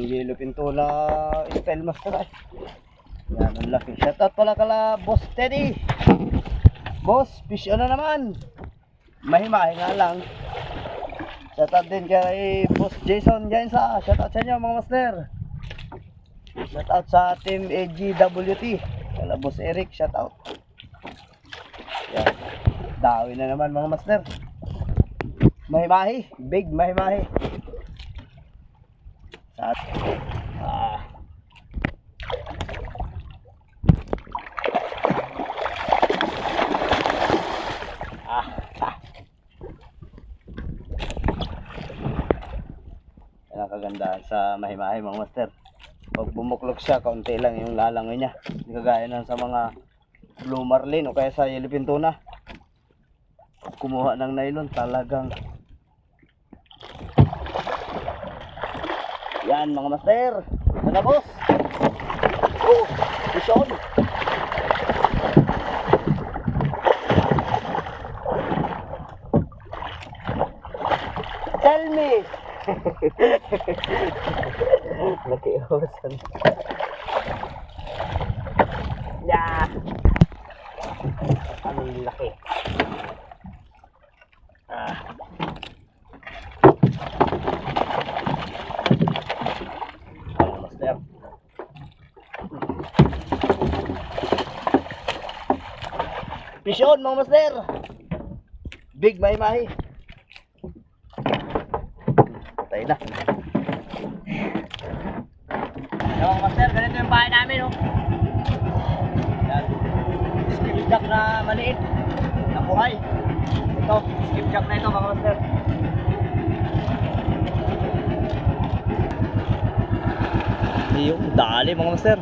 yellow pintura style master ay. Yan ang laki. Shoutout pala kala Boss Teddy. Boss, fish on na naman. Mahimahi nga lang. Shoutout din kay Boss Jason dyan sa. Shoutout sa inyo mga master. Shoutout sa team AGWT. Kala Boss Eric, shoutout. Yan. Dawi na naman mga master. Mahimahi, big mahimahi. Sa Yan ang kagandahan sa mahimahi mga master. Pag bumuklok siya, kaunti lang yung lalangoy niya. Hindi kagaya ng sa mga blue marlin o kaya sa yellow pintuna. Pag kumuha ng nylon, talagang yan mga master. Ito na boss. Oh, fish on. Tell me. Nakiusan. Yeah. Anong laki. Ano master? Fish on mga master. Big mahi-mahi. Patay na. Yan mga master, ganito yung bahay namin oh. Yan. Skipjack na maliit. Nakuhay. Ito, skipjack na ito mga master. Yung dali mga master.